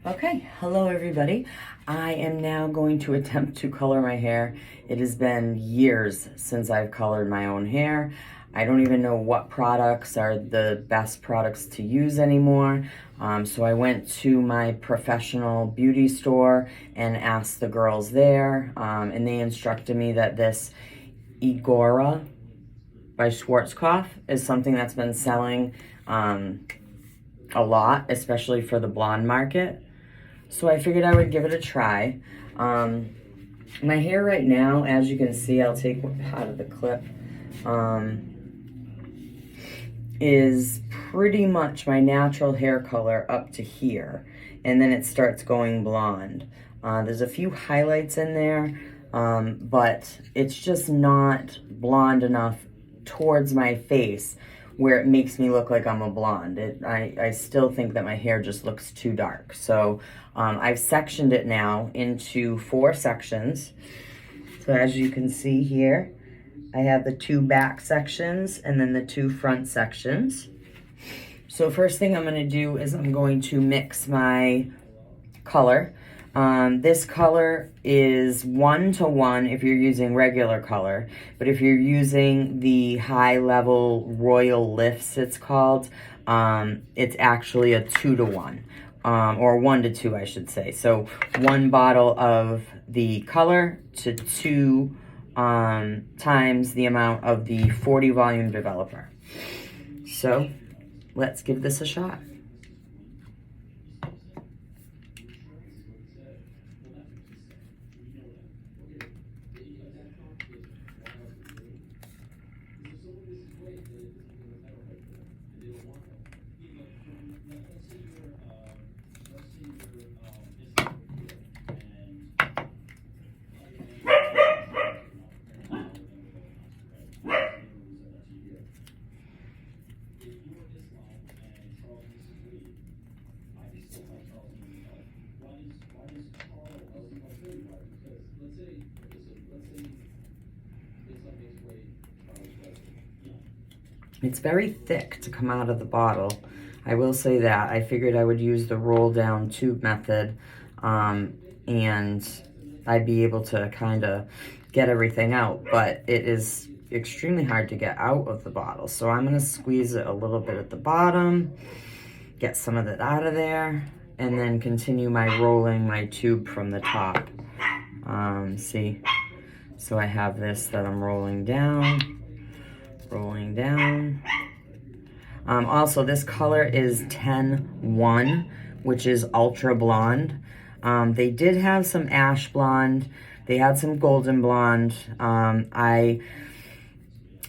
Okay, hello everybody. I am now going to attempt to color my hair. It has been years since I've colored my own hair. I don't even know what products are the best products to use anymore. So I went to my professional beauty store and asked the girls there, and they instructed me that this Igora by Schwarzkopf is something that's been selling a lot, especially for the blonde market. So I figured I would give it a try. My hair right now, as you can see, I'll take out of the clip, is pretty much my natural hair color up to here. And then it starts going blonde. There's a few highlights in there, but it's just not blonde enough towards my face where it makes me look like I'm a blonde. I still think that my hair just looks too dark. So I've sectioned it now into 4 sections. So as you can see here, I have the 2 back sections and then the 2 front sections. So first thing I'm gonna do is I'm going to mix my color. This color is 1-to-1 if you're using regular color, but if you're using the high level Royal Lifts, it's called, it's actually a 2-to-1, or 1-to-2, I should say. So 1 bottle of the color to 2 times the amount of the 40 volume developer. So let's give this a shot. It's very thick to come out of the bottle. I will say that. I figured I would use the roll down tube method, and I'd be able to kind of get everything out, but it is extremely hard to get out of the bottle. So I'm gonna squeeze it a little bit at the bottom, get some of it out of there, and then continue my rolling my tube from the top. See, so I have this that I'm rolling down. Also, this color is 10-1, which is ultra blonde. They did have some ash blonde. They had some golden blonde. I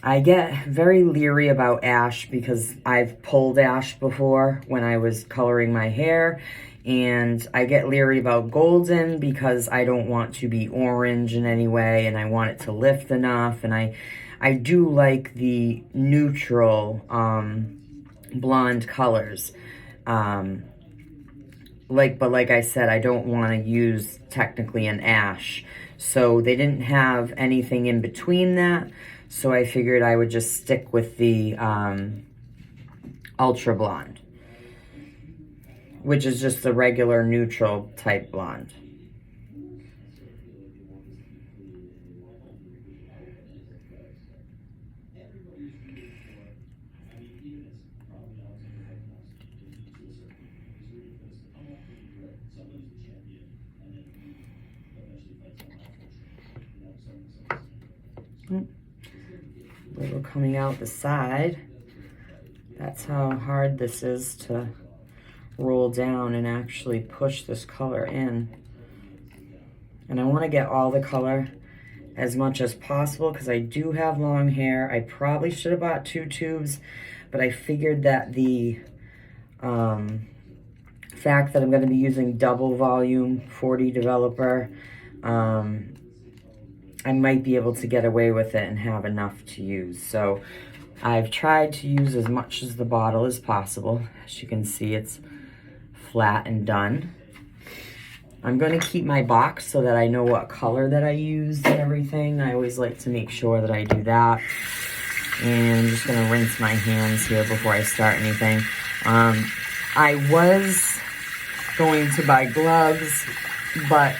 get very leery about ash because I've pulled ash before when I was coloring my hair. And I get leery about golden because I don't want to be orange in any way, and I want it to lift enough. And I do like the neutral blonde colors. But like I said, I don't want to use technically an ash. So they didn't have anything in between that. So I figured I would just stick with the ultra blonde, which is just the regular neutral type blonde. Little coming out the side. That's how hard this is to roll down and actually push this color in. And I want to get all the color as much as possible because I do have long hair. I probably should have bought 2 tubes, but I figured that the fact that I'm going to be using double volume 40 developer, I might be able to get away with it and have enough to use. So I've tried to use as much as the bottle as possible. As you can see, it's flat and done. I'm going to keep my box so that I know what color that I used and everything. I always like to make sure that I do that. And I'm just going to rinse my hands here before I start anything. I was going to buy gloves, but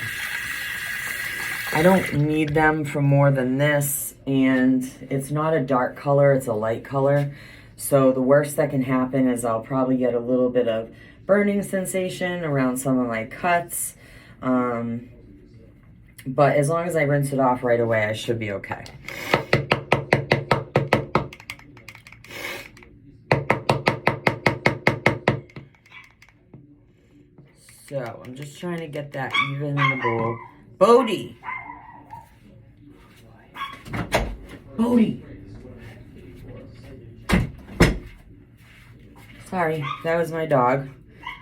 I don't need them for more than this, and it's not a dark color, it's a light color. So the worst that can happen is I'll probably get a little bit of burning sensation around some of my cuts. But as long as I rinse it off right away, I should be okay. So I'm just trying to get that even in the bowl. Bodie! Bodie! Sorry, that was my dog.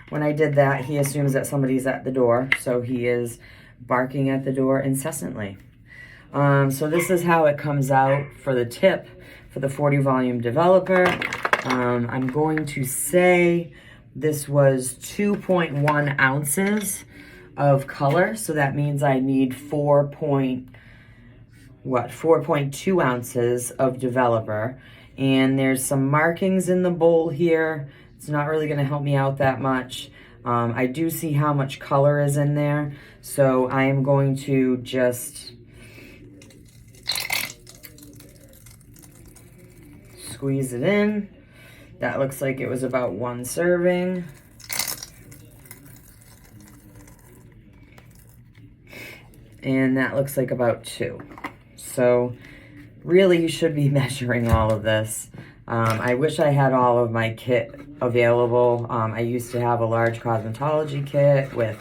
When I did that, he assumes that somebody's at the door, so he is barking at the door incessantly. So this is how it comes out for the tip for the 40 volume developer. I'm going to say this was 2.1 ounces of color, so that means I need 4.2 ounces of developer. And there's some markings in the bowl here. It's not really going to help me out that much. I do see how much color is in there, so I am going to just squeeze it in. That looks like it was about 1 serving. And that looks like about 2. So really you should be measuring all of this. I wish I had all of my kit available. I used to have a large cosmetology kit with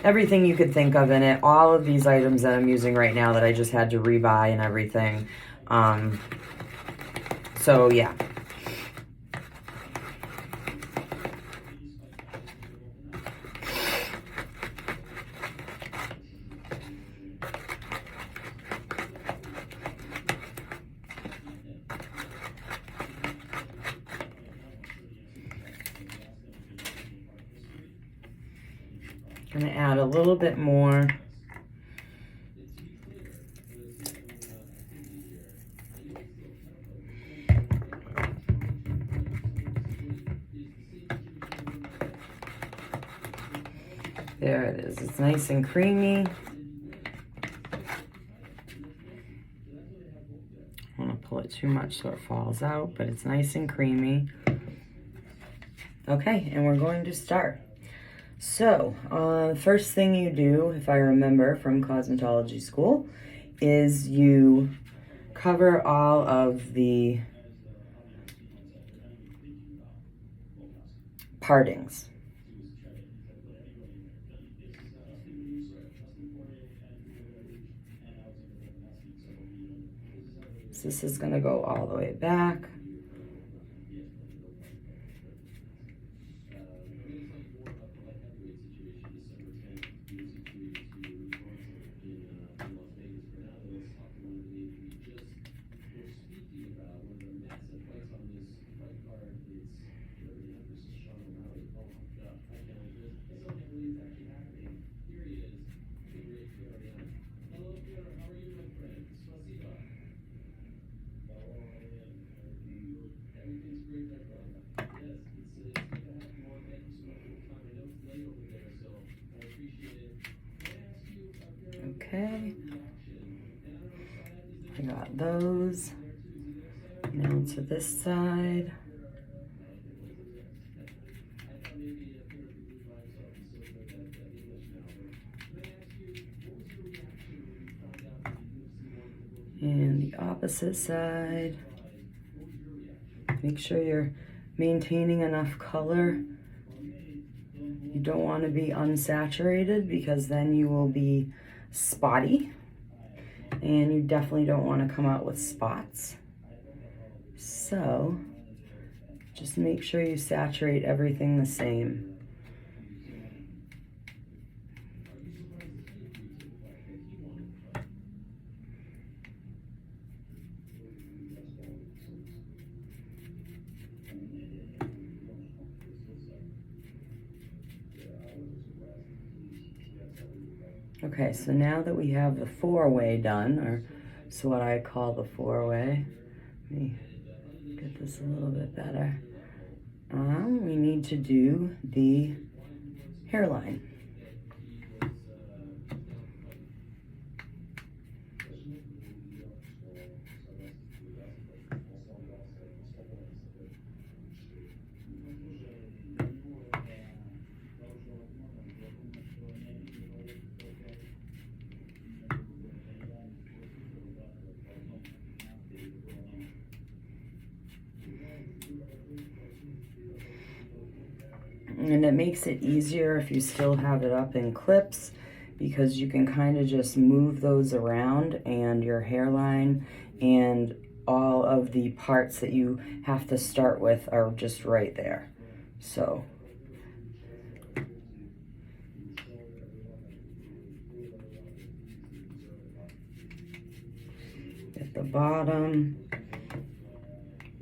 everything you could think of in it. All of these items that I'm using right now that I just had to rebuy and everything. So yeah. I'm going to add a little bit more. There it is. It's nice and creamy. I don't want to pull it too much so it falls out, but it's nice and creamy. Okay, and we're going to start. So, first thing you do, if I remember from cosmetology school, is you cover all of the partings. So this is going to go all the way back. Okay, I got those. Now to this side. And the opposite side. Make sure you're maintaining enough color. You don't want to be unsaturated because then you will be spotty. And you definitely don't want to come out with spots. So just make sure you saturate everything the same. Okay, so now that we have the 4-way done, or so what I call the 4-way, let me get this a little bit better. We need to do the hairline. And it makes it easier if you still have it up in clips, because you can kind of just move those around, and your hairline and all of the parts that you have to start with are just right there. So at the bottom,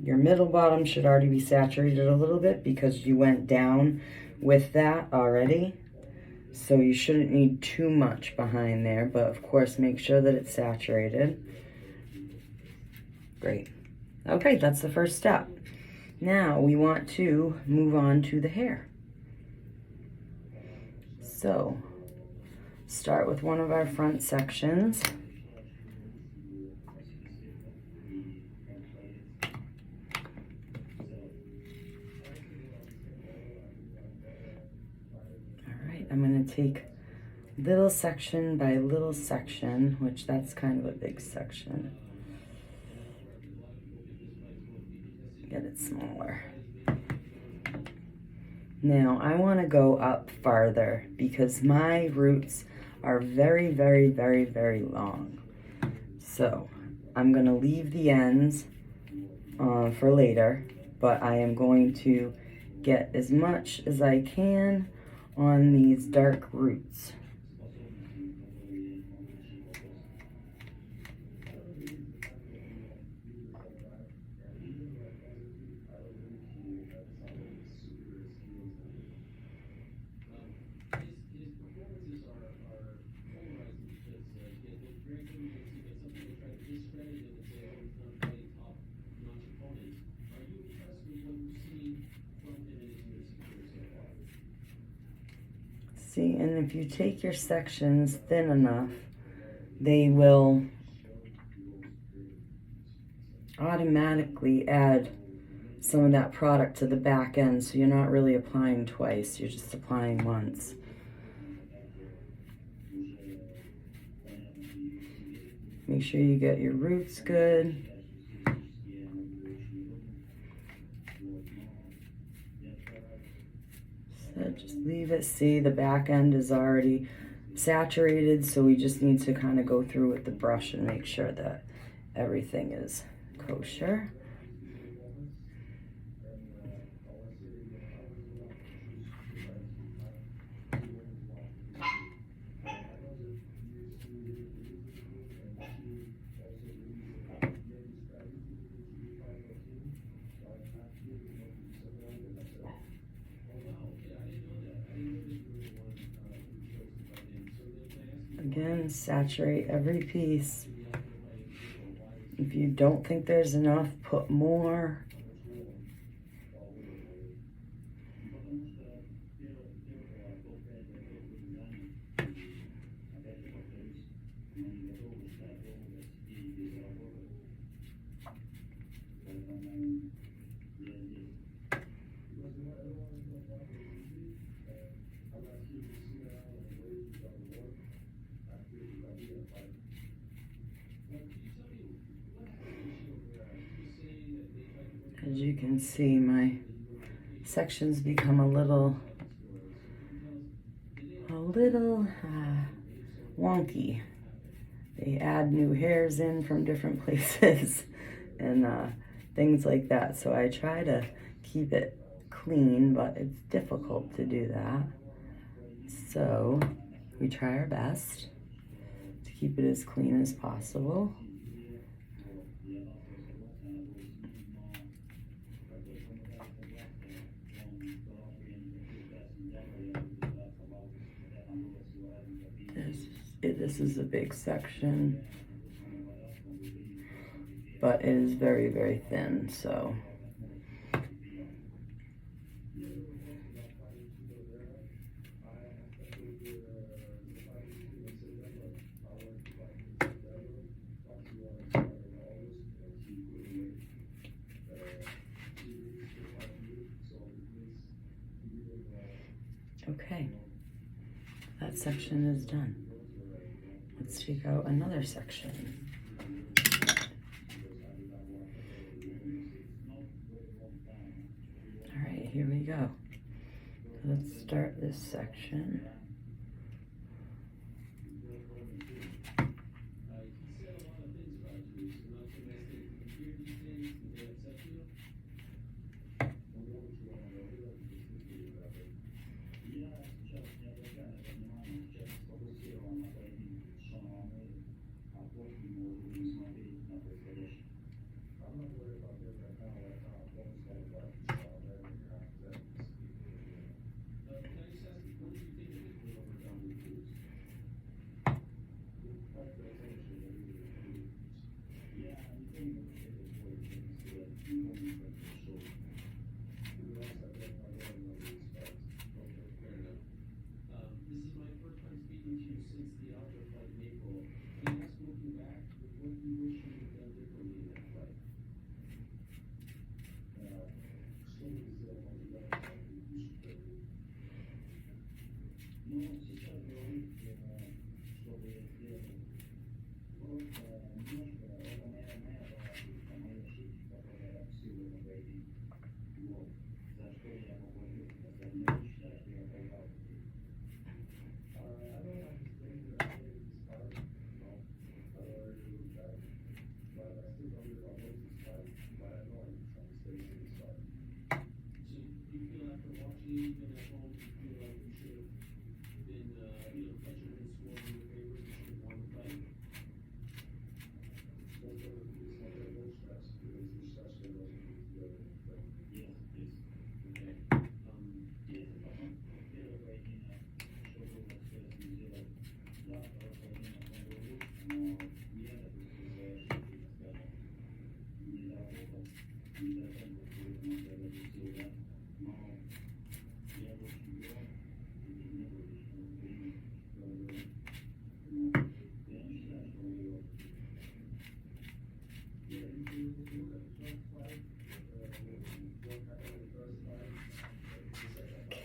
your middle bottom should already be saturated a little bit because you went down with that already. So you shouldn't need too much behind there, but of course make sure that it's saturated. Great. Okay, that's the first step. Now we want to move on to the hair. So start with one of our front sections. I'm going to take little section by little section, which that's kind of a big section. Get it smaller. Now I want to go up farther because my roots are very, very, very, very long. So I'm going to leave the ends for later, but I am going to get as much as I can on these dark roots. See, and if you take your sections thin enough, they will automatically add some of that product to the back end, so you're not really applying twice, you're just applying once. Make sure you get your roots good. So just leave it. See, the back end is already saturated, so we just need to kind of go through with the brush and make sure that everything is kosher. Again, saturate every piece. If you don't think there's enough, put more. As you can see, my sections become a little wonky. They add new hairs in from different places and things like that. So I try to keep it clean, but it's difficult to do that. So we try our best to keep it as clean as possible. This is a big section, but it is very, very thin, so. that section is done. Let's take out another section. All right, here we go. Let's start this section.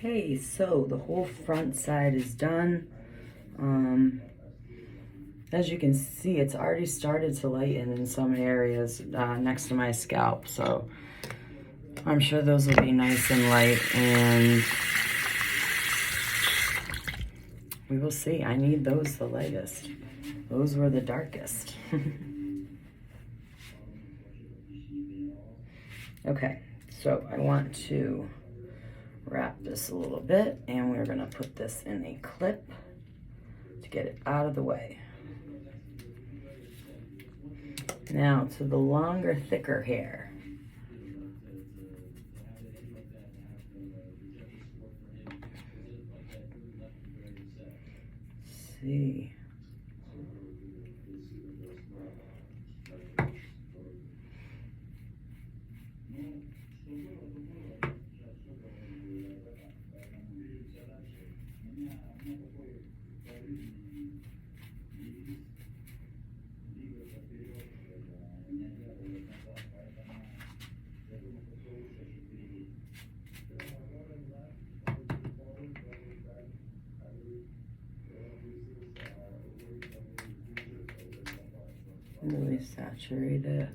Okay, so the whole front side is done. As you can see, it's already started to lighten in some areas next to my scalp, so I'm sure those will be nice and light, and we will see. I need those the lightest. Those were the darkest. Okay, so I want to wrap this a little bit, and we're gonna put this in a clip to get it out of the way. Now to the longer, thicker hair. Let's see. Really saturate it.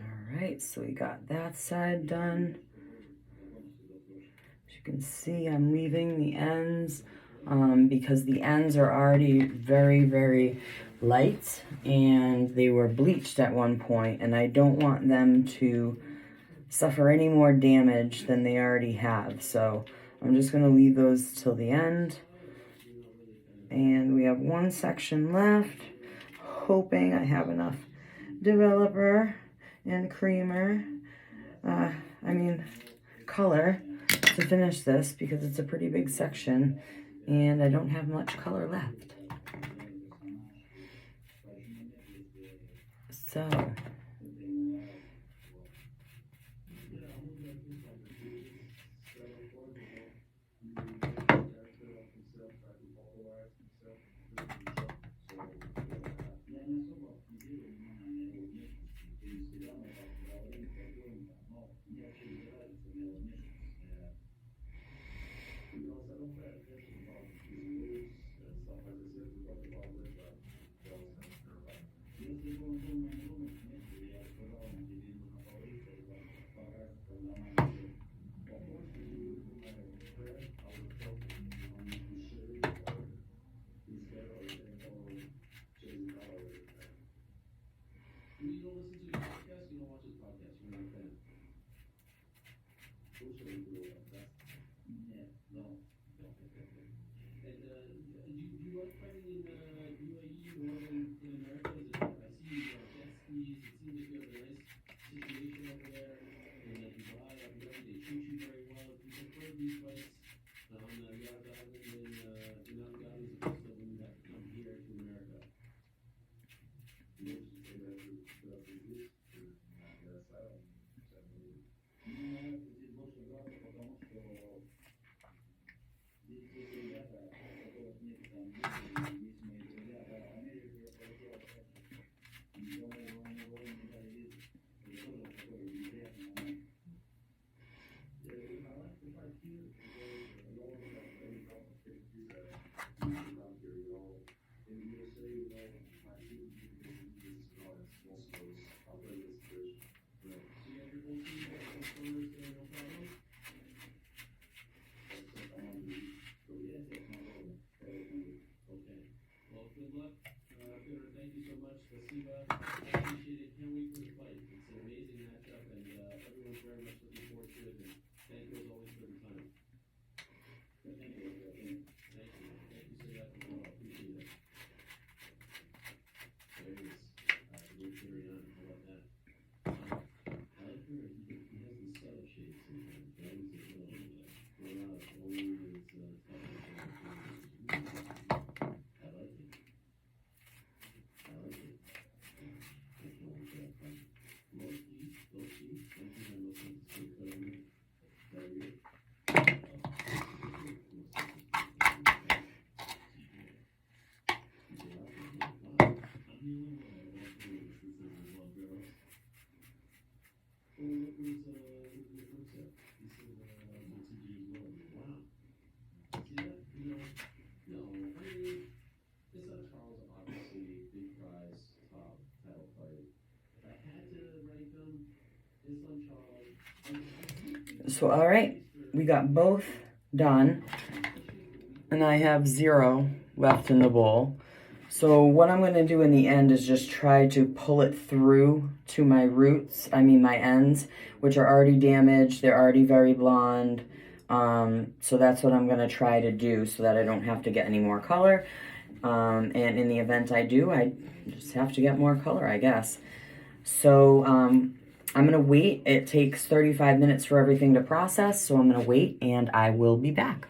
All right, so we got that side done. As you can see, I'm leaving the ends because the ends are already very, very light and they were bleached at one point, and I don't want them to suffer any more damage than they already have. So I'm just going to leave those till the end. And we have one section left, hoping I have enough developer and creamer, color to finish this, because it's a pretty big section and I don't have much color left. So So, all right, we got both done, and I have 0 left in the bowl. So what I'm going to do in the end is just try to pull it through to my roots, my ends, which are already damaged. They're already very blonde. So that's what I'm going to try to do so that I don't have to get any more color. And in the event I do, I just have to get more color, I guess. So I'm going to wait. It takes 35 minutes for everything to process, so I'm going to wait and I will be back.